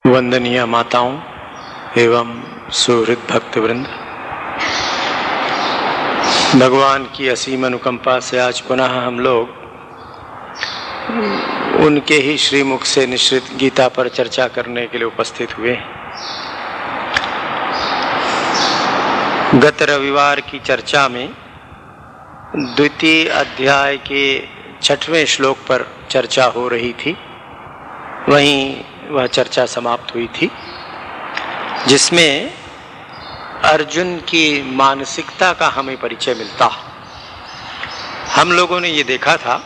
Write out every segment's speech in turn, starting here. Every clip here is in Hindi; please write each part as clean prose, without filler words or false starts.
वंदनीय माताओं एवं सुहृद भक्तवृंद, भगवान की असीम अनुकंपा से आज पुनः हम लोग उनके ही श्रीमुख से निश्रित गीता पर चर्चा करने के लिए उपस्थित हुए। गत रविवार की चर्चा में द्वितीय अध्याय के 6वें श्लोक पर चर्चा हो रही थी। वहीं वह चर्चा समाप्त हुई थी जिसमें अर्जुन की मानसिकता का हमें परिचय मिलता। हम लोगों ने ये देखा था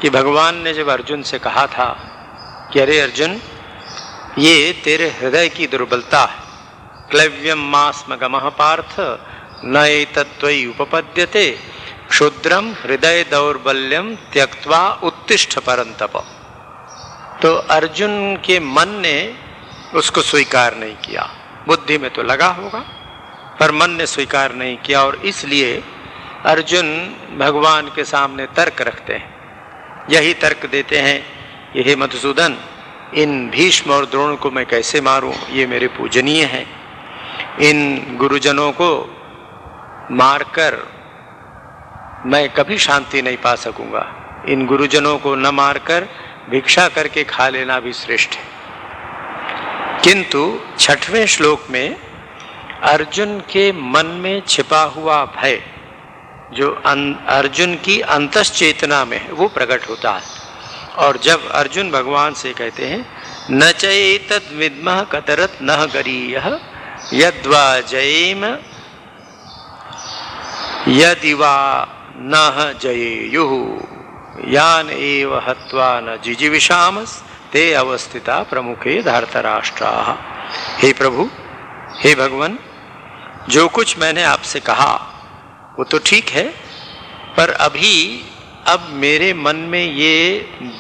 कि भगवान ने जब अर्जुन से कहा था कि अरे अर्जुन, ये तेरे हृदय की दुर्बलता है, क्लैव्यम मास्मगमः पार्थ न एतत्त्वयि उपपद्यते क्षुद्रम हृदय दौर्बल्यम त्यक्त्वा उत्तिष्ठ परंतप। तो अर्जुन के मन ने उसको स्वीकार नहीं किया। बुद्धि में तो लगा होगा पर मन ने स्वीकार नहीं किया, और इसलिए अर्जुन भगवान के सामने तर्क रखते हैं। यही तर्क देते हैं कि हे मधुसूदन, इन भीष्म और द्रोण को मैं कैसे मारूं, ये मेरे पूजनीय हैं। इन गुरुजनों को मारकर मैं कभी शांति नहीं पा सकूंगा। इन गुरुजनों को न मारकर भिक्षा करके खा लेना भी श्रेष्ठ है। किंतु 6वें श्लोक में अर्जुन के मन में छिपा हुआ भय जो अर्जुन की अंतश्चेतना में है वो प्रकट होता है। और जब अर्जुन भगवान से कहते हैं न चैतद् विद्मः कतरत् न गरीयः यद्वा जयेम यदिवा न जयेयुः यान एव हत्वा न जिजीविषामस् ते अवस्थिता प्रमुखे धार्तराष्ट्राः। हे प्रभु, हे भगवान, जो कुछ मैंने आपसे कहा वो तो ठीक है, पर अब मेरे मन में ये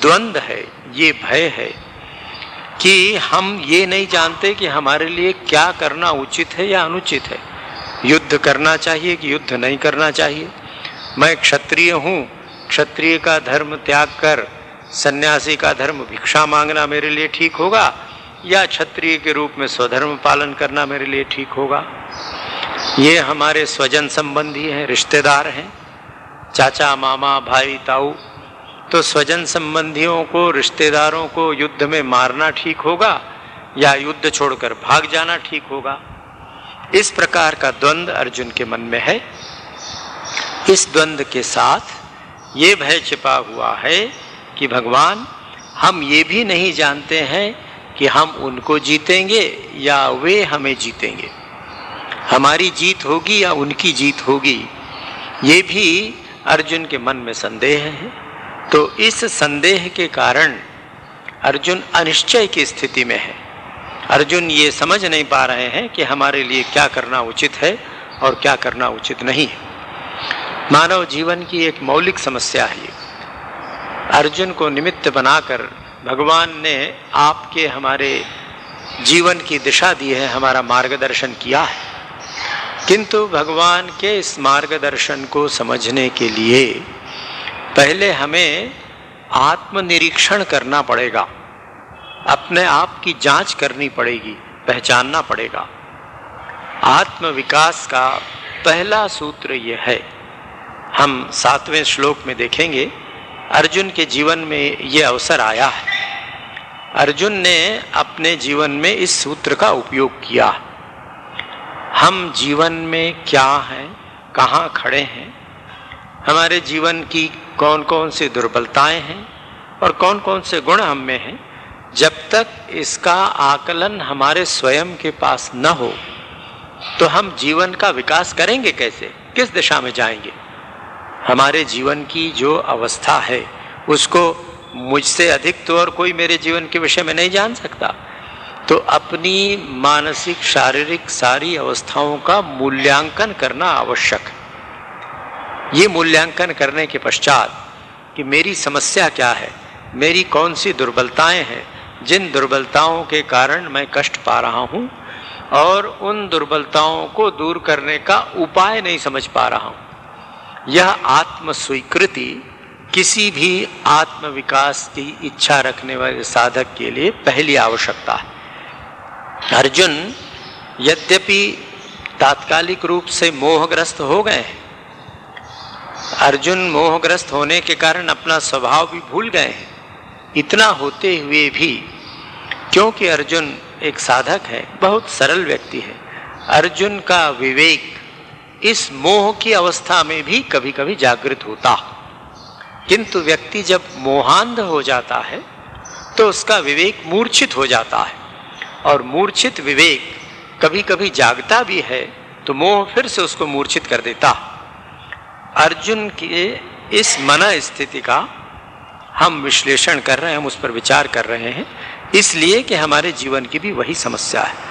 द्वंद है, ये भय है कि हम ये नहीं जानते कि हमारे लिए क्या करना उचित है या अनुचित है। युद्ध करना चाहिए कि युद्ध नहीं करना चाहिए। मैं क्षत्रिय हूँ, क्षत्रिय का धर्म त्याग कर सन्यासी का धर्म भिक्षा मांगना मेरे लिए ठीक होगा, या क्षत्रिय के रूप में स्वधर्म पालन करना मेरे लिए ठीक होगा। ये हमारे स्वजन संबंधी हैं, रिश्तेदार हैं, चाचा मामा भाई ताऊ। तो स्वजन संबंधियों को, रिश्तेदारों को युद्ध में मारना ठीक होगा या युद्ध छोड़कर भाग जाना ठीक होगा। इस प्रकार का द्वंद्व अर्जुन के मन में है। इस द्वंद्व के साथ ये भय छिपा हुआ है कि भगवान, हम ये भी नहीं जानते हैं कि हम उनको जीतेंगे या वे हमें जीतेंगे, हमारी जीत होगी या उनकी जीत होगी। ये भी अर्जुन के मन में संदेह है। तो इस संदेह के कारण अर्जुन अनिश्चय की स्थिति में है। अर्जुन ये समझ नहीं पा रहे हैं कि हमारे लिए क्या करना उचित है और क्या करना उचित नहीं है। मानव जीवन की एक मौलिक समस्या है। अर्जुन को निमित्त बनाकर भगवान ने आपके हमारे जीवन की दिशा दी है, हमारा मार्गदर्शन किया है। किंतु भगवान के इस मार्गदर्शन को समझने के लिए पहले हमें आत्मनिरीक्षण करना पड़ेगा, अपने आप की जांच करनी पड़ेगी, पहचानना पड़ेगा। आत्मविकास का पहला सूत्र यह है। हम 7वें श्लोक में देखेंगे अर्जुन के जीवन में ये अवसर आया है। अर्जुन ने अपने जीवन में इस सूत्र का उपयोग किया। हम जीवन में क्या हैं, कहाँ खड़े हैं, हमारे जीवन की कौन कौन सी दुर्बलताएं हैं और कौन कौन से गुण हम में हैं, जब तक इसका आकलन हमारे स्वयं के पास न हो तो हम जीवन का विकास करेंगे कैसे, किस दिशा में जाएंगे। हमारे जीवन की जो अवस्था है उसको मुझसे अधिक तो और कोई मेरे जीवन के विषय में नहीं जान सकता। तो अपनी मानसिक शारीरिक सारी अवस्थाओं का मूल्यांकन करना आवश्यक है। ये मूल्यांकन करने के पश्चात कि मेरी समस्या क्या है, मेरी कौन सी दुर्बलताएं हैं, जिन दुर्बलताओं के कारण मैं कष्ट पा रहा हूँ और उन दुर्बलताओं को दूर करने का उपाय नहीं समझ पा रहा हूँ। यह आत्म स्वीकृति किसी भी आत्म विकास की इच्छा रखने वाले साधक के लिए पहली आवश्यकता है। अर्जुन यद्यपि तात्कालिक रूप से मोहग्रस्त हो गए हैं, अर्जुन मोहग्रस्त होने के कारण अपना स्वभाव भी भूल गए हैं, इतना होते हुए भी क्योंकि अर्जुन एक साधक है, बहुत सरल व्यक्ति है, अर्जुन का विवेक इस मोह की अवस्था में भी कभी कभी जागृत होता। किंतु व्यक्ति जब मोहांध हो जाता है तो उसका विवेक मूर्छित हो जाता है, और मूर्छित विवेक कभी कभी जागता भी है तो मोह फिर से उसको मूर्छित कर देता। अर्जुन की इस मन स्थिति का हम विश्लेषण कर रहे हैं, हम उस पर विचार कर रहे हैं, इसलिए कि हमारे जीवन की भी वही समस्या है।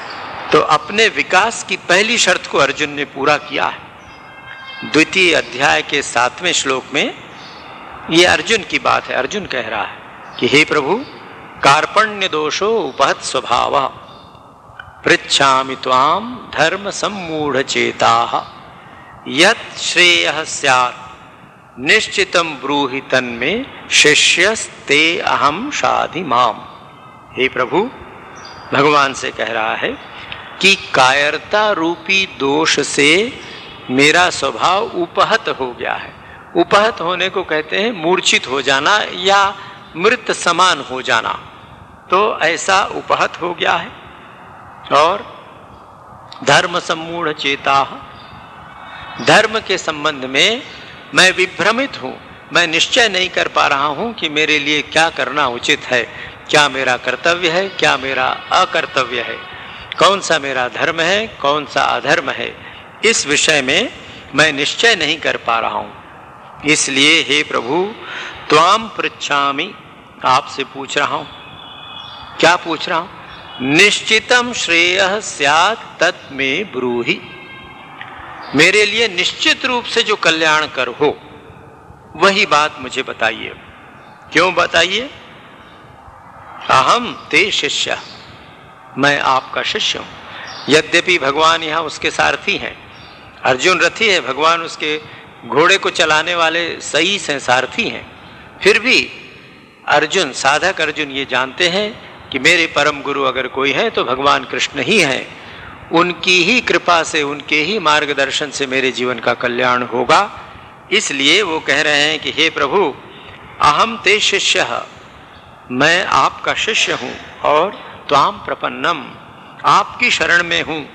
तो अपने विकास की पहली शर्त को अर्जुन ने पूरा किया है। द्वितीय अध्याय के 7वें श्लोक में ये अर्जुन की बात है। अर्जुन कह रहा है कि हे प्रभु, कार्पण्य दोषो उपहत स्वभावः पृच्छामि त्वाम धर्म सम्मूढ़ चेताः यत् श्रेयः स्यात् निश्चितं ब्रूहि तन्मे शिष्यस्ते अहम शाधि माम। हे प्रभु, भगवान से कह रहा है कि कायरता रूपी दोष से मेरा स्वभाव उपहत हो गया है। उपहत होने को कहते हैं मूर्छित हो जाना या मृत समान हो जाना, तो ऐसा उपहत हो गया है। और धर्म सम्मूढ़ चेता, धर्म के संबंध में मैं विभ्रमित हूँ, मैं निश्चय नहीं कर पा रहा हूँ कि मेरे लिए क्या करना उचित है, क्या मेरा कर्तव्य है, क्या मेरा अकर्तव्य है, कौन सा मेरा धर्म है, कौन सा अधर्म है, इस विषय में मैं निश्चय नहीं कर पा रहा हूँ। इसलिए हे प्रभु, त्वाम पृच्छामि, आपसे पूछ रहा हूँ। क्या पूछ रहा हूँ? निश्चितम श्रेयः स्यात् तत् मे ब्रूहि, मेरे लिए निश्चित रूप से जो कल्याण कर हो वही बात मुझे बताइए। क्यों बताइए? अहम ते शिष्य, मैं आपका शिष्य हूं। यद्यपि भगवान यहाँ उसके सारथी हैं, अर्जुन रथी है, भगवान उसके घोड़े को चलाने वाले सही से सारथी हैं, फिर भी अर्जुन, साधक अर्जुन ये जानते हैं कि मेरे परम गुरु अगर कोई है तो भगवान कृष्ण ही हैं। उनकी ही कृपा से, उनके ही मार्गदर्शन से मेरे जीवन का कल्याण होगा। इसलिए वो कह रहे हैं कि हे प्रभु, अहम ते शिष्यः, मैं आपका शिष्य हूँ, और त्वाम प्रपन्नम, आपकी शरण में हूँ,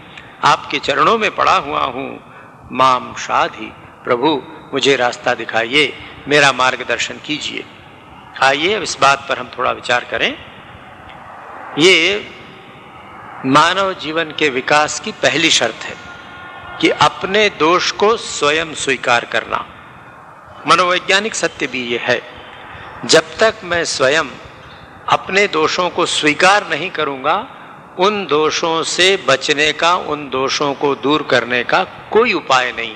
आपके चरणों में पड़ा हुआ हूँ। माम शाधि, प्रभु मुझे रास्ता दिखाइए, मेरा मार्गदर्शन कीजिए। आइए अब इस बात पर हम थोड़ा विचार करें। ये मानव जीवन के विकास की पहली शर्त है कि अपने दोष को स्वयं स्वीकार करना। मनोवैज्ञानिक सत्य भी ये है, जब तक मैं स्वयं अपने दोषों को स्वीकार नहीं करूंगा, उन दोषों से बचने का, उन दोषों को दूर करने का कोई उपाय नहीं।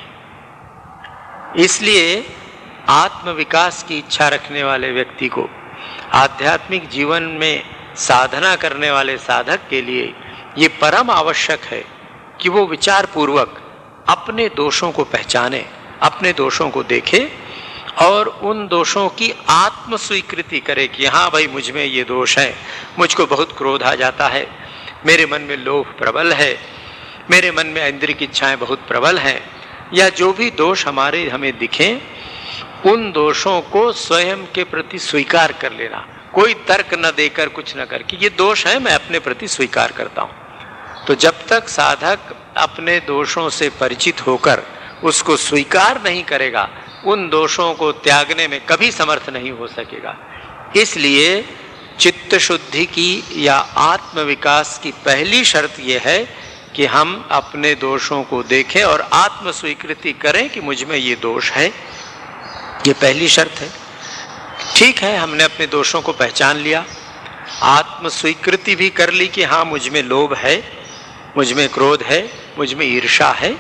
इसलिए आत्मविकास की इच्छा रखने वाले व्यक्ति को, आध्यात्मिक जीवन में साधना करने वाले साधक के लिए ये परम आवश्यक है कि वो विचार पूर्वक अपने दोषों को पहचाने, अपने दोषों को देखे और उन दोषों की आत्म स्वीकृति करे कि हाँ भाई, मुझ में ये दोष है, मुझको बहुत क्रोध आ जाता है, मेरे मन में लोभ प्रबल है, मेरे मन में इंद्रिय की इच्छाएं बहुत प्रबल हैं, या जो भी दोष हमें दिखें, उन दोषों को स्वयं के प्रति स्वीकार कर लेना, कोई तर्क न देकर, कुछ न कर, कि ये दोष है, मैं अपने प्रति स्वीकार करता हूँ। तो जब तक साधक अपने दोषों से परिचित होकर उसको स्वीकार नहीं करेगा, उन दोषों को त्यागने में कभी समर्थ नहीं हो सकेगा। इसलिए चित्त शुद्धि की या आत्मविकास की पहली शर्त यह है कि हम अपने दोषों को देखें और आत्म स्वीकृति करें कि मुझ में ये दोष है। ये पहली शर्त है। ठीक है, हमने अपने दोषों को पहचान लिया, आत्म स्वीकृति भी कर ली कि हाँ, मुझ में लोभ है, मुझ में क्रोध है, मुझ में ईर्ष्या है,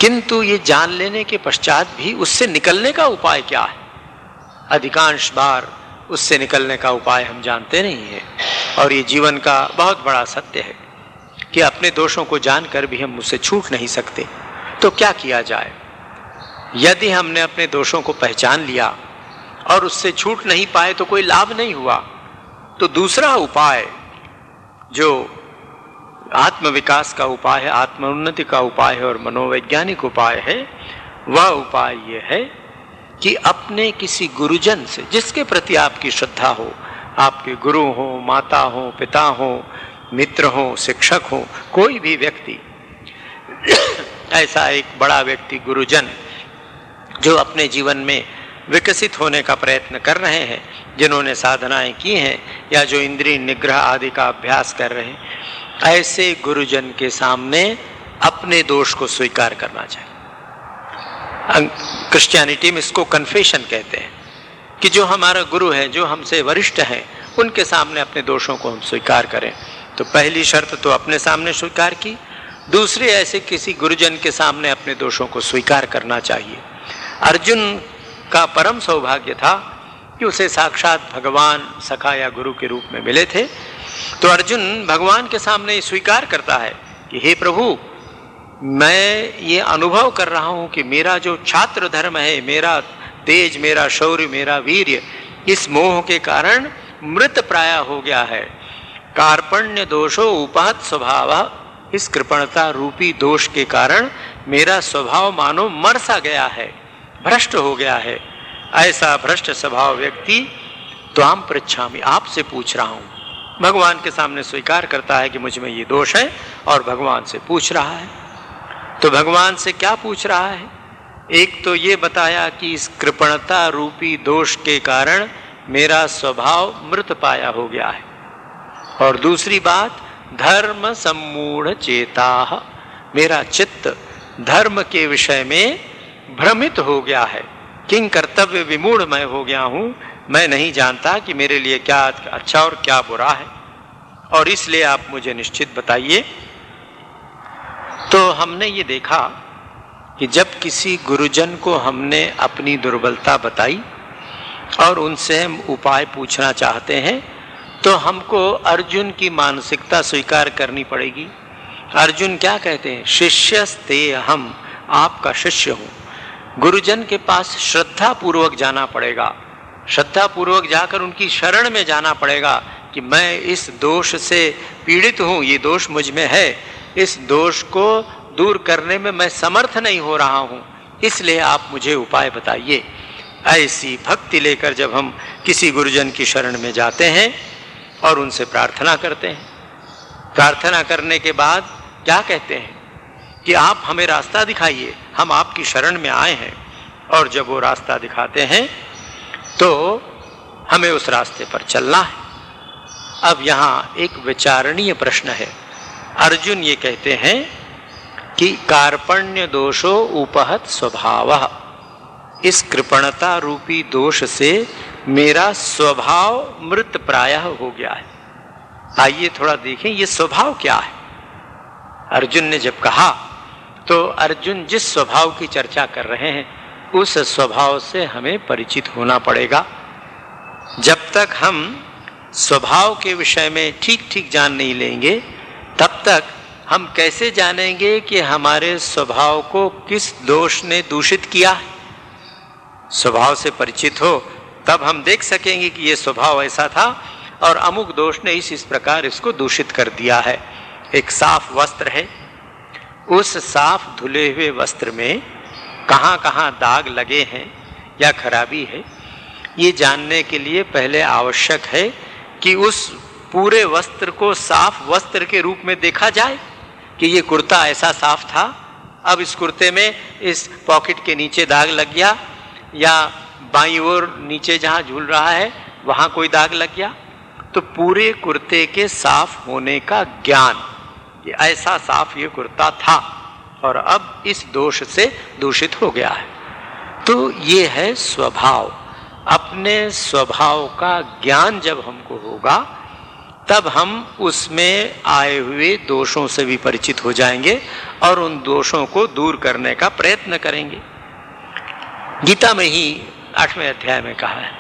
किंतु ये जान लेने के पश्चात भी उससे निकलने का उपाय क्या है? अधिकांश बार उससे निकलने का उपाय हम जानते नहीं हैं, और ये जीवन का बहुत बड़ा सत्य है कि अपने दोषों को जानकर भी हम उससे छूट नहीं सकते। तो क्या किया जाए? यदि हमने अपने दोषों को पहचान लिया और उससे छूट नहीं पाए तो कोई लाभ नहीं हुआ, तो दूसरा उपाय जो आत्म विकास का उपाय है, आत्मोन्नति का उपाय है और मनोवैज्ञानिक उपाय है, वह उपाय ये है कि अपने किसी गुरुजन से, जिसके प्रति आपकी श्रद्धा हो, आपके गुरु हो, माता हो, पिता हो, मित्र हो, शिक्षक हो, कोई भी व्यक्ति, ऐसा एक बड़ा व्यक्ति, गुरुजन, जो अपने जीवन में विकसित होने का प्रयत्न कर रहे हैं, जिन्होंने साधनाएं की हैं या जो इंद्रिय निग्रह आदि का अभ्यास कर रहे हैं, ऐसे गुरुजन के सामने अपने दोष को स्वीकार करना चाहिए। क्रिश्चियनिटी में इसको कन्फेशन कहते हैं कि जो हमारा गुरु है, जो हमसे वरिष्ठ हैं, उनके सामने अपने दोषों को हम स्वीकार करें। तो पहली शर्त तो अपने सामने स्वीकार की, दूसरी ऐसे किसी गुरुजन के सामने अपने दोषों को स्वीकार करना चाहिए। अर्जुन का परम सौभाग्य था कि उसे साक्षात भगवान सखा या गुरु के रूप में मिले थे। तो अर्जुन भगवान के सामने स्वीकार करता है कि हे प्रभु, मैं ये अनुभव कर रहा हूं कि मेरा जो छात्र धर्म है, मेरा तेज, मेरा शौर्य, मेरा वीर्य, इस मोह के कारण मृत प्राय हो गया है। कार्पण्य दोषो उपहत स्वभाव, इस कृपणता रूपी दोष के कारण मेरा स्वभाव मानो मर सा गया है, भ्रष्ट हो गया है। ऐसा भ्रष्ट स्वभाव व्यक्ति त्वाम पृच्छामि, आपसे पूछ रहा हूं। भगवान के सामने स्वीकार करता है कि मुझ में ये दोष है और भगवान से पूछ रहा है। तो भगवान से क्या पूछ रहा है? एक तो ये बताया कि इस कृपणता रूपी दोष के कारण मेरा स्वभाव मृत पाया हो गया है, और दूसरी बात, धर्म सम्मूढ़ चेता, मेरा चित्त धर्म के विषय में भ्रमित हो गया है, किंग कर्तव्य विमूढ़ मैं हो गया हूं, मैं नहीं जानता कि मेरे लिए क्या अच्छा और क्या बुरा है, और इसलिए आप मुझे निश्चित बताइए। तो हमने ये देखा कि जब किसी गुरुजन को हमने अपनी दुर्बलता बताई और उनसे हम उपाय पूछना चाहते हैं, तो हमको अर्जुन की मानसिकता स्वीकार करनी पड़ेगी। अर्जुन क्या कहते हैं? शिष्यस्ते हम, आपका शिष्य हूं। गुरुजन के पास श्रद्धा पूर्वक जाना पड़ेगा, श्रद्धा पूर्वक जाकर उनकी शरण में जाना पड़ेगा कि मैं इस दोष से पीड़ित हूं, ये दोष मुझ में है, इस दोष को दूर करने में मैं समर्थ नहीं हो रहा हूं, इसलिए आप मुझे उपाय बताइए। ऐसी भक्ति लेकर जब हम किसी गुरुजन की शरण में जाते हैं और उनसे प्रार्थना करते हैं, प्रार्थना करने के बाद क्या कहते हैं कि आप हमें रास्ता दिखाइए, हम आपकी शरण में आए हैं, और जब वो रास्ता दिखाते हैं तो हमें उस रास्ते पर चलना है। अब यहाँ एक विचारणीय प्रश्न है। अर्जुन ये कहते हैं कि कार्पण्य दोषो उपहत स्वभावः, इस कृपणता रूपी दोष से मेरा स्वभाव मृत प्रायः हो गया है। आइए थोड़ा देखें ये स्वभाव क्या है। अर्जुन ने जब कहा तो अर्जुन जिस स्वभाव की चर्चा कर रहे हैं उस स्वभाव से हमें परिचित होना पड़ेगा। जब तक हम स्वभाव के विषय में ठीक ठीक जान नहीं लेंगे, तब तक हम कैसे जानेंगे कि हमारे स्वभाव को किस दोष ने दूषित किया है। स्वभाव से परिचित हो तब हम देख सकेंगे कि ये स्वभाव ऐसा था और अमुक दोष ने इस प्रकार इसको दूषित कर दिया है। एक साफ वस्त्र है, उस साफ धुले हुए वस्त्र में कहाँ कहाँ दाग लगे हैं या खराबी है, ये जानने के लिए पहले आवश्यक है कि उस पूरे वस्त्र को साफ वस्त्र के रूप में देखा जाए कि ये कुर्ता ऐसा साफ था, अब इस कुर्ते में इस पॉकेट के नीचे दाग लग गया, या बाईं ओर नीचे जहाँ झूल रहा है वहाँ कोई दाग लग गया। तो पूरे कुर्ते के साफ होने का ज्ञान, ये ऐसा साफ ये कुर्ता था और अब इस दोष से दूषित हो गया है। तो ये है स्वभाव। अपने स्वभाव का ज्ञान जब हमको होगा तब हम उसमें आए हुए दोषों से भी परिचित हो जाएंगे और उन दोषों को दूर करने का प्रयत्न करेंगे। गीता में ही 8वें अध्याय में कहा है,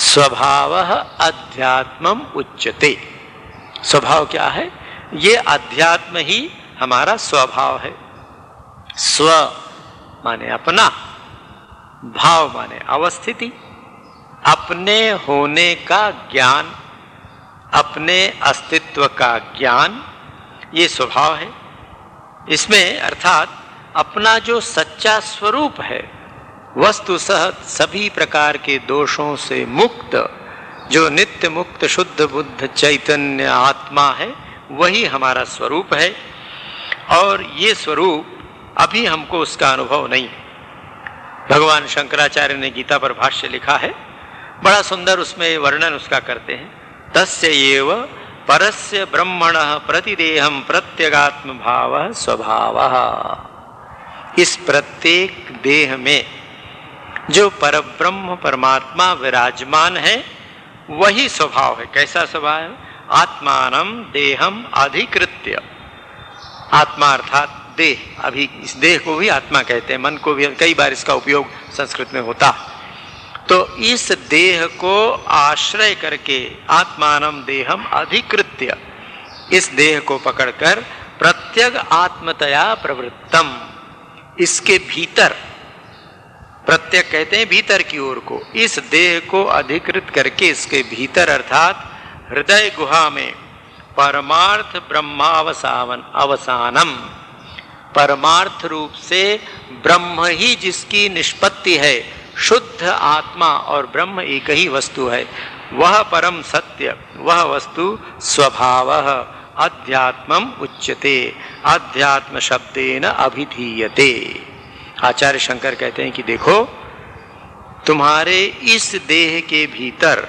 स्वभावः अध्यात्मम् उच्यते। स्वभाव क्या है? ये अध्यात्म ही हमारा स्वभाव है। स्व माने अपना, भाव माने अवस्थिति, अपने होने का ज्ञान, अपने अस्तित्व का ज्ञान, ये स्वभाव है। इसमें अर्थात अपना जो सच्चा स्वरूप है, वस्तुतः सभी प्रकार के दोषों से मुक्त, जो नित्य मुक्त शुद्ध बुद्ध चैतन्य आत्मा है, वही हमारा स्वरूप है। और ये स्वरूप अभी हमको उसका अनुभव नहीं है। भगवान शंकराचार्य ने गीता पर भाष्य लिखा है, बड़ा सुंदर उसमें वर्णन उसका करते हैं। तस्य एव परस्य ब्रह्मणः प्रतिदेहम प्रत्यगात्म भावः स्वभावः। इस प्रत्येक देह में जो परब्रह्म परमात्मा विराजमान है, वही स्वभाव है। कैसा स्वभाव है? आत्मानं देहम अधिकृत्य। आत्मा अर्थात देह, अभी इस देह को भी आत्मा कहते हैं, मन को भी, कई बार इसका उपयोग संस्कृत में होता। तो इस देह को आश्रय करके आत्मानं देहम अधिकृत्य, इस देह को पकड़कर प्रत्यग आत्मतया प्रवृत्तम, इसके भीतर, प्रत्यग कहते हैं भीतर की ओर को, इस देह को अधिकृत करके इसके भीतर अर्थात हृदय गुहा में परमार्थ ब्रह्मावसानम, परमार्थ रूप से ब्रह्म ही जिसकी निष्पत्ति है, शुद्ध आत्मा और ब्रह्म एक ही वस्तु है, वह परम सत्य, वह वस्तु स्वभावः अध्यात्मम उच्यते, अध्यात्म शब्देन अभिधीयते। आचार्य शंकर कहते हैं कि देखो, तुम्हारे इस देह के भीतर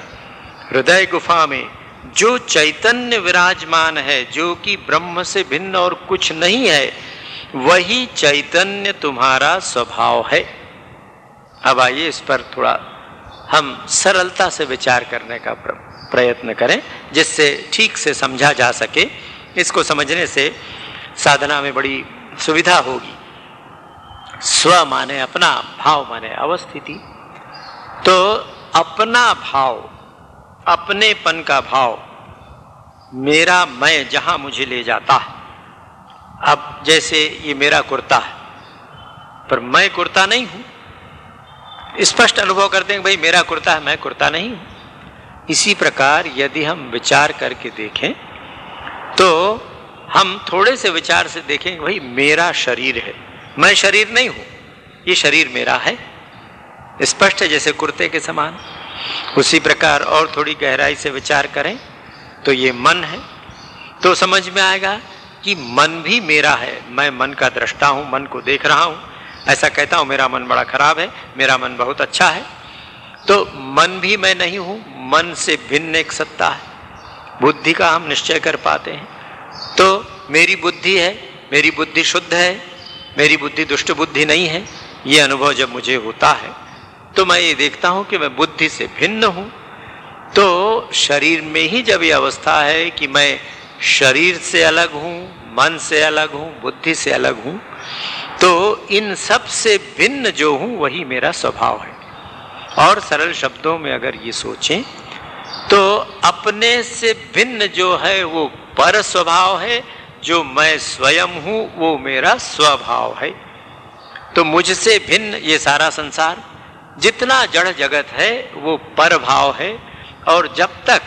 हृदय गुफा में जो चैतन्य विराजमान है, जो कि ब्रह्म से भिन्न और कुछ नहीं है, वही चैतन्य तुम्हारा स्वभाव है। अब आइए इस पर थोड़ा हम सरलता से विचार करने का प्रयत्न करें, जिससे ठीक से समझा जा सके। इसको समझने से साधना में बड़ी सुविधा होगी। स्व माने अपना, भाव माने अवस्थिति। तो अपना भाव, अपनेपन का भाव, मेरा मैं जहां मुझे ले जाता है। अब जैसे ये मेरा कुर्ता है, पर मैं कुर्ता नहीं हूं। स्पष्ट अनुभव करते हैं भाई मेरा कुर्ता है, मैं कुर्ता नहीं हूं। इसी प्रकार यदि हम विचार करके देखें तो हम थोड़े से विचार से देखें भाई मेरा शरीर है, मैं शरीर नहीं हूं, ये शरीर मेरा है। स्पष्ट है जैसे कुर्ते के समान। उसी प्रकार और थोड़ी गहराई से विचार करें तो ये मन है, तो समझ में आएगा कि मन भी मेरा है। मैं मन का दृष्टा हूं, मन को देख रहा हूं। ऐसा कहता हूं मेरा मन बड़ा खराब है, मेरा मन बहुत अच्छा है, तो मन भी मैं नहीं हूं। मन से भिन्न एक सत्ता है, बुद्धि का हम निश्चय कर पाते हैं। तो मेरी बुद्धि है, मेरी बुद्धि शुद्ध है, मेरी बुद्धि दुष्ट बुद्धि नहीं है। ये अनुभव जब मुझे होता है तो मैं ये देखता हूं कि मैं बुद्धि से भिन्न हूं। तो शरीर में ही जब ये अवस्था है कि मैं शरीर से अलग हूं, मन से अलग हूं, बुद्धि से अलग हूं, तो इन सब से भिन्न जो हूं वही मेरा स्वभाव है। और सरल शब्दों में अगर ये सोचें तो अपने से भिन्न जो है वो पर स्वभाव है, जो मैं स्वयं हूं वो मेरा स्वभाव है। तो मुझसे भिन्न ये सारा संसार, जितना जड़ जगत है वो पर भाव है। और जब तक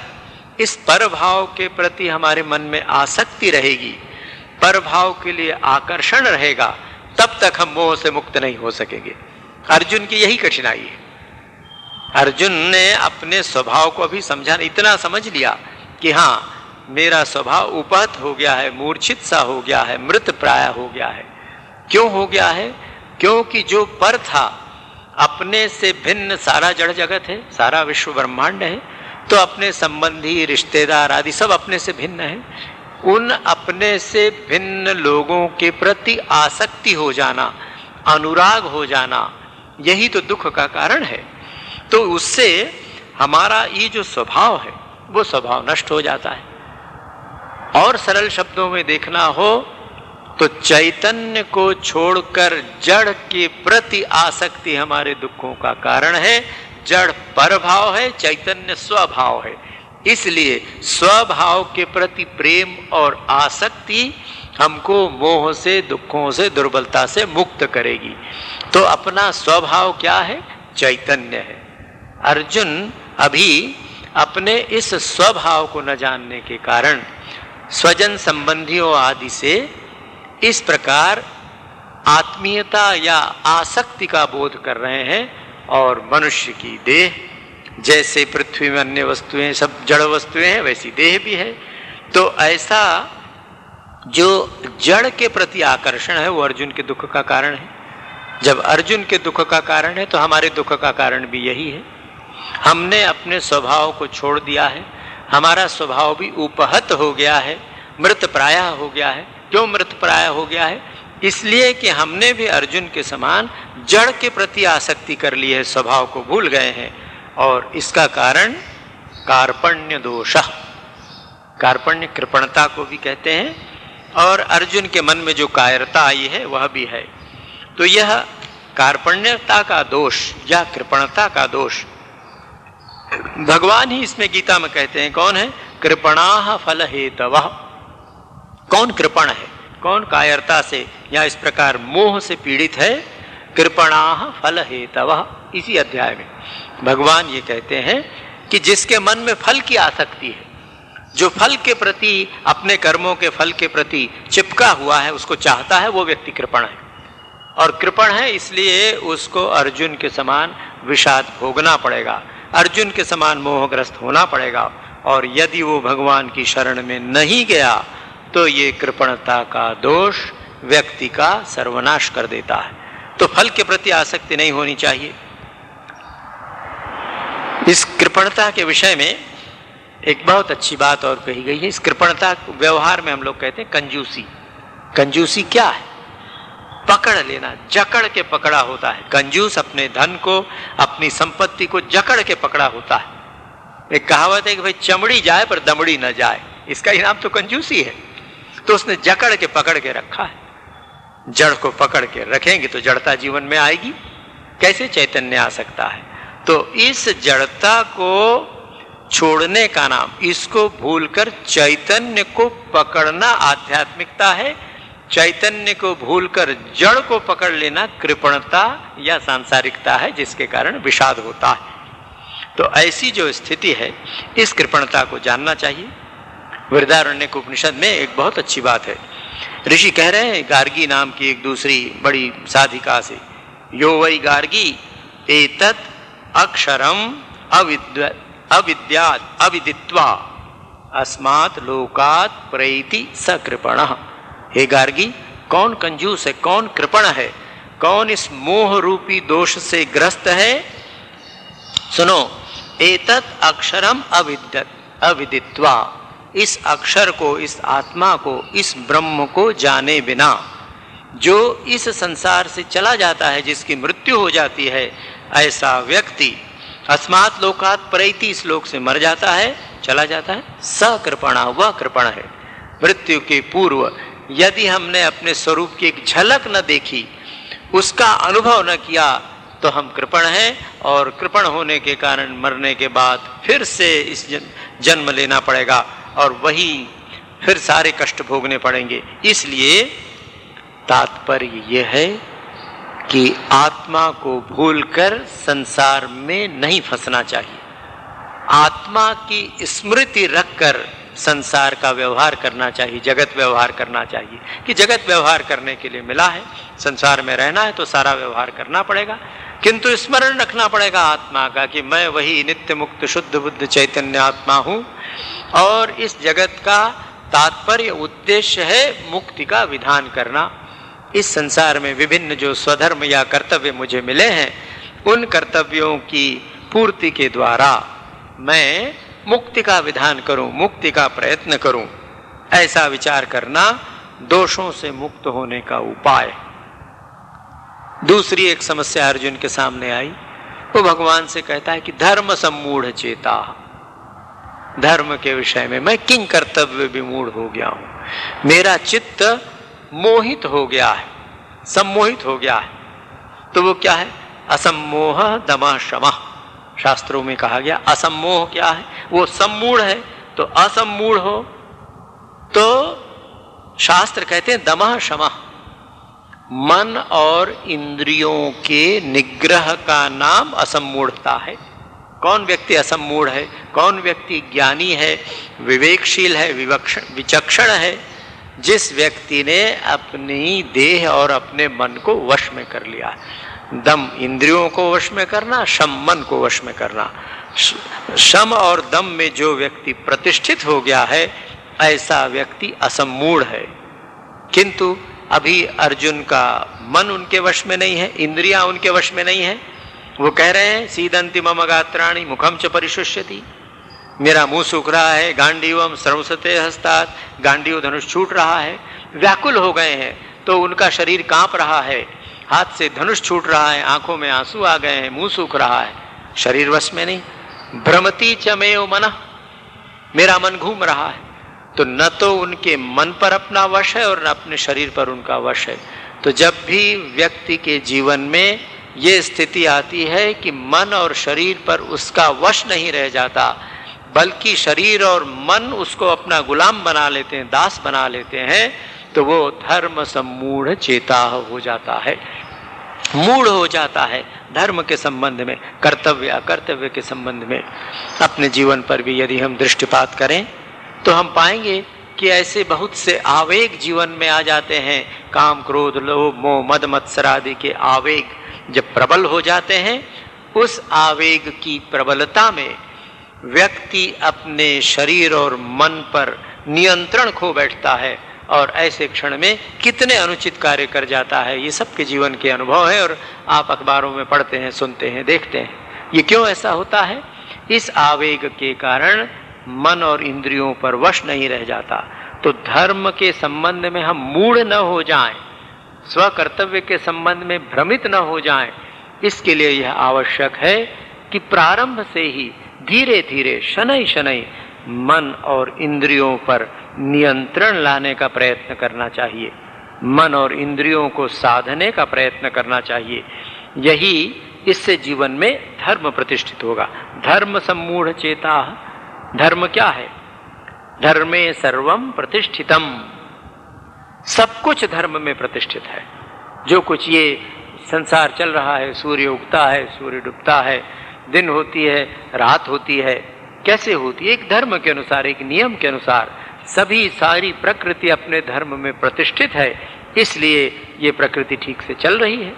इस पर भाव के प्रति हमारे मन में आसक्ति रहेगी, पर भाव के लिए आकर्षण रहेगा, तब तक हम मोह से मुक्त नहीं हो सकेंगे। अर्जुन की यही कठिनाई है। अर्जुन ने अपने स्वभाव को अभी समझा, इतना समझ लिया कि हाँ मेरा स्वभाव उपहत हो गया है, मूर्छित सा हो गया है, मृत प्राय हो गया है। क्यों हो गया है? क्योंकि जो पर था, अपने से भिन्न सारा जड़ जगत है, सारा विश्व ब्रह्मांड है, तो अपने संबंधी रिश्तेदार आदि सब अपने से भिन्न है। उन अपने से भिन्न लोगों के प्रति आसक्ति हो जाना, अनुराग हो जाना, यही तो दुख का कारण है। तो उससे हमारा ये जो स्वभाव है वो स्वभाव नष्ट हो जाता है। और सरल शब्दों में देखना हो तो चैतन्य को छोड़कर जड़ के प्रति आसक्ति हमारे दुखों का कारण है। जड़ पर भाव है, चैतन्य स्वभाव है। इसलिए स्वभाव के प्रति प्रेम और आसक्ति हमको मोह से, दुखों से, दुर्बलता से मुक्त करेगी। तो अपना स्वभाव क्या है? चैतन्य है। अर्जुन अभी अपने इस स्वभाव को न जानने के कारण स्वजन संबंधियों आदि से इस प्रकार आत्मीयता या आसक्ति का बोध कर रहे हैं। और मनुष्य की देह जैसे पृथ्वी में अन्य वस्तुएं सब जड़ वस्तुएं हैं, वैसी देह भी है। तो ऐसा जो जड़ के प्रति आकर्षण है वो अर्जुन के दुख का कारण है। जब अर्जुन के दुख का कारण है तो हमारे दुख का कारण भी यही है। हमने अपने स्वभाव को छोड़ दिया है, हमारा स्वभाव भी उपहत हो गया है, मृत प्रायः हो गया है। क्यों मृत प्रायः हो गया है? इसलिए कि हमने भी अर्जुन के समान जड़ के प्रति आसक्ति कर ली है, स्वभाव को भूल गए हैं। और इसका कारण कार्पण्य दोष, कार्पण्य कृपणता को भी कहते हैं, और अर्जुन के मन में जो कायरता आई है वह भी है। तो यह कार्पण्यता का दोष या कृपणता का दोष भगवान ही इसमें गीता में कहते हैं। कौन है? कृपणाः फल हेतवः। कौन कृपण है, कौन कायरता से या इस प्रकार मोह से पीड़ित है? कृपणाः फल हेतवः। इसी अध्याय में भगवान ये कहते हैं कि जिसके मन में फल की आसक्ति है, जो फल के प्रति, अपने कर्मों के फल के प्रति चिपका हुआ है, उसको चाहता है, वो व्यक्ति कृपण है। और कृपण है इसलिए उसको अर्जुन के समान विषाद भोगना पड़ेगा, अर्जुन के समान मोहग्रस्त होना पड़ेगा। और यदि वो भगवान की शरण में नहीं गया तो ये कृपणता का दोष व्यक्ति का सर्वनाश कर देता है। तो फल के प्रति आसक्ति नहीं होनी चाहिए। इस कृपणता के विषय में एक बहुत अच्छी बात और कही गई है। इस कृपणता व्यवहार में हम लोग कहते हैं कंजूसी। कंजूसी क्या है? पकड़ लेना, जकड़ के पकड़ा होता है। कंजूस अपने धन को, अपनी संपत्ति को जकड़ के पकड़ा होता है। एक कहावत है कि भाई चमड़ी जाए पर दमड़ी न जाए, इसका इनाम तो कंजूसी है। तो उसने जकड़ के पकड़ के रखा है। जड़ को पकड़ के रखेंगे तो जड़ता जीवन में आएगी, कैसे चैतन्य आ सकता है? तो इस जड़ता को छोड़ने का नाम, इसको भूलकर चैतन्य को पकड़ना आध्यात्मिकता है। चैतन्य को भूलकर जड़ को पकड़ लेना कृपणता या सांसारिकता है, जिसके कारण विषाद होता है। तो ऐसी जो स्थिति है, इस कृपणता को जानना चाहिए। वृहदारण्यक उपनिषद में एक बहुत अच्छी बात है। ऋषि कह रहे हैं गार्गी नाम की एक दूसरी बड़ी साधिका से, यो वै गार्गी एतत् अक्षरम अविदित्वा अस्मात् लोकात् प्रैति स कृपणः। हे गार्गी, कौन कंजूस है, कौन कृपण है, कौन इस मोह रूपी दोष से ग्रस्त है? सुनो, एतत् अक्षरम अविदित्वा, इस अक्षर को, इस आत्मा को, इस ब्रह्म को जाने बिना जो इस संसार से चला जाता है, जिसकी मृत्यु हो जाती है, ऐसा व्यक्ति अस्मात् लोकात् प्रैति, इस लोक से मर जाता है, चला जाता है। सकृपणः, वह कृपण है। मृत्यु के पूर्व यदि हमने अपने स्वरूप की एक झलक न देखी, उसका अनुभव न किया, तो हम कृपण हैं। और कृपण होने के कारण मरने के बाद फिर से इस जन्म लेना पड़ेगा और वही फिर सारे कष्ट भोगने पड़ेंगे। इसलिए तात्पर्य यह है कि आत्मा को भूलकर संसार में नहीं फंसना चाहिए। आत्मा की स्मृति रखकर संसार का व्यवहार करना चाहिए, जगत व्यवहार करना चाहिए कि जगत व्यवहार करने के लिए मिला है, संसार में रहना है तो सारा व्यवहार करना पड़ेगा। किंतु स्मरण रखना पड़ेगा आत्मा का कि मैं वही नित्य मुक्त शुद्ध बुद्ध चैतन्य आत्मा हूँ और इस जगत का तात्पर्य उद्देश्य है मुक्ति का विधान करना। इस संसार में विभिन्न जो स्वधर्म या कर्तव्य मुझे मिले हैं, उन कर्तव्यों की पूर्ति के द्वारा मैं मुक्ति का विधान करूं, मुक्ति का प्रयत्न करूं। ऐसा विचार करना दोषों से मुक्त होने का उपाय। दूसरी एक समस्या अर्जुन के सामने आई, वो भगवान से कहता है कि धर्म सम्मूढ़ चेता, धर्म के विषय में मैं किंग कर्तव्य विमूढ़ हो गया हूं, मेरा चित्त मोहित हो गया है, सम्मोहित हो गया है। तो वो क्या है? असम्मोह दमः शमः। शास्त्रों में कहा गया असम्मोह क्या है? वो सम्मूढ़ है। तो असम्मूढ़ हो तो शास्त्र कहते हैं दमः शमः, मन और इंद्रियों के निग्रह का नाम असम्मूढ़ता है। कौन व्यक्ति असम्मूढ़ है, कौन व्यक्ति ज्ञानी है, विवेकशील है, विचक्षण है? जिस व्यक्ति ने अपनी देह और अपने मन को वश में कर लिया। दम इंद्रियों को वश में करना, शम मन को वश में करना। शम और दम में जो व्यक्ति प्रतिष्ठित हो गया है, ऐसा व्यक्ति असम्मूढ़ है। किंतु अभी अर्जुन का मन उनके वश में नहीं है, इंद्रियां उनके वश में नहीं है। वो कह रहे हैं सीदंति मम गात्राणि मुखम च परिशुष्यति, मेरा मुंह सूख रहा है, गांडीवम सर्वसते हस्तात्, गांडीव धनुष छूट रहा है। व्याकुल हो गए हैं तो उनका शरीर कांप रहा है, हाथ से धनुष छूट रहा है, आंखों में आंसू आ गए हैं, मुंह सूख रहा है, शरीर वश में नहीं। भ्रमति च मेव मनः, मेरा मन घूम रहा है। तो न तो उनके मन पर अपना वश है और न अपने शरीर पर उनका वश है। तो जब भी व्यक्ति के जीवन में ये स्थिति आती है कि मन और शरीर पर उसका वश नहीं रह जाता, बल्कि शरीर और मन उसको अपना गुलाम बना लेते हैं, दास बना लेते हैं, तो वो धर्म सम्मूढ़ चेता हो जाता है, मूढ़ हो जाता है। धर्म के संबंध में, कर्तव्य अकर्तव्य के संबंध में, अपने जीवन पर भी यदि हम दृष्टिपात करें तो हम पाएंगे कि ऐसे बहुत से आवेग जीवन में आ जाते हैं। काम, क्रोध, लोभ, मोह, मद, मत्सर आदि के आवेग जब प्रबल हो जाते हैं, उस आवेग की प्रबलता में व्यक्ति अपने शरीर और मन पर नियंत्रण खो बैठता है और ऐसे क्षण में कितने अनुचित कार्य कर जाता है। ये सबके जीवन के अनुभव है और आप अखबारों में पढ़ते हैं, सुनते हैं, देखते हैं। ये क्यों ऐसा होता है? इस आवेग के कारण मन और इंद्रियों पर वश नहीं रह जाता। तो धर्म के संबंध में हम मूढ़ न हो जाएं, स्व कर्तव्य के संबंध में भ्रमित न हो जाएं, इसके लिए यह आवश्यक है कि प्रारंभ से ही धीरे धीरे शनै शनै मन और इंद्रियों पर नियंत्रण लाने का प्रयत्न करना चाहिए, मन और इंद्रियों को साधने का प्रयत्न करना चाहिए। यही इससे जीवन में धर्म प्रतिष्ठित होगा। धर्म सम्मूढ़ चेता, धर्म क्या है? धर्मे सर्वम प्रतिष्ठितम, सब कुछ धर्म में प्रतिष्ठित है। जो कुछ ये संसार चल रहा है, सूर्य उगता है, सूर्य डूबता है, दिन होती है, रात होती है, कैसे होती है? एक धर्म के अनुसार, एक नियम के अनुसार। सभी सारी प्रकृति अपने धर्म में प्रतिष्ठित है, इसलिए ये प्रकृति ठीक से चल रही है।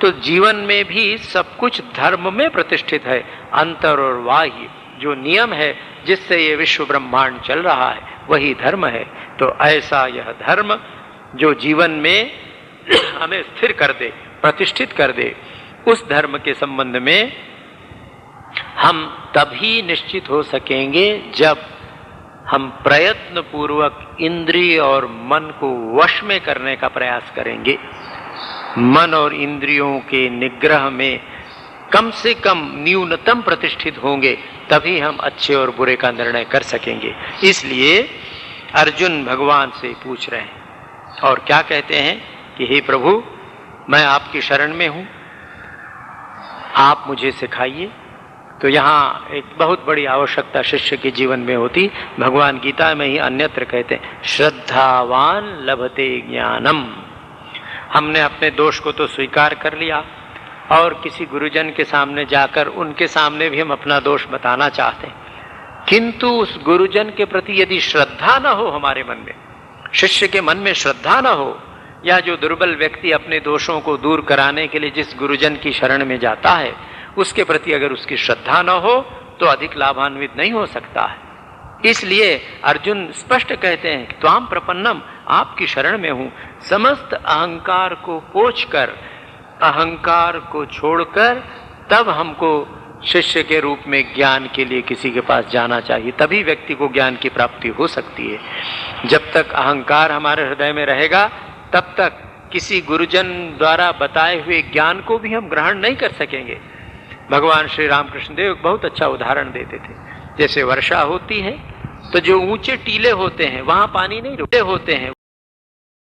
तो जीवन में भी सब कुछ धर्म में प्रतिष्ठित है। अंतर और बाह्य जो नियम है जिससे ये विश्व ब्रह्मांड चल रहा है, वही धर्म है। तो ऐसा यह धर्म जो जीवन में हमें स्थिर कर दे, प्रतिष्ठित कर दे, उस धर्म के संबंध में हम तभी निश्चित हो सकेंगे जब हम प्रयत्न पूर्वक इंद्रिय और मन को वश में करने का प्रयास करेंगे। मन और इंद्रियों के निग्रह में कम से कम न्यूनतम प्रतिष्ठित होंगे, तभी हम अच्छे और बुरे का निर्णय कर सकेंगे। इसलिए अर्जुन भगवान से पूछ रहे हैं और क्या कहते हैं कि हे प्रभु, मैं आपकी शरण में हूं, आप मुझे सिखाइए। तो यहाँ एक बहुत बड़ी आवश्यकता शिष्य के जीवन में होती। भगवान गीता में ही अन्यत्र कहते हैं, श्रद्धावान लभते ज्ञानम। हमने अपने दोष को तो स्वीकार कर लिया और किसी गुरुजन के सामने जाकर उनके सामने भी हम अपना दोष बताना चाहते हैं, किंतु उस गुरुजन के प्रति यदि श्रद्धा न हो हमारे मन में, शिष्य के मन में श्रद्धा न हो, या जो दुर्बल व्यक्ति अपने दोषों को दूर कराने के लिए जिस गुरुजन की शरण में जाता है, उसके प्रति अगर उसकी श्रद्धा न हो तो अधिक लाभान्वित नहीं हो सकता है। इसलिए अर्जुन स्पष्ट कहते हैं कि त्वाम प्रपन्नम, आपकी शरण में हूं। समस्त अहंकार को पोंछकर, अहंकार को छोड़कर तब हमको शिष्य के रूप में ज्ञान के लिए किसी के पास जाना चाहिए, तभी व्यक्ति को ज्ञान की प्राप्ति हो सकती है। जब तक अहंकार हमारे हृदय में रहेगा तब तक किसी गुरुजन द्वारा बताए हुए ज्ञान को भी हम ग्रहण नहीं कर सकेंगे। भगवान श्री रामकृष्ण देव बहुत अच्छा उदाहरण देते थे। जैसे वर्षा होती है तो जो ऊंचे टीले होते हैं वहां पानी नहीं रुकते होते हैं,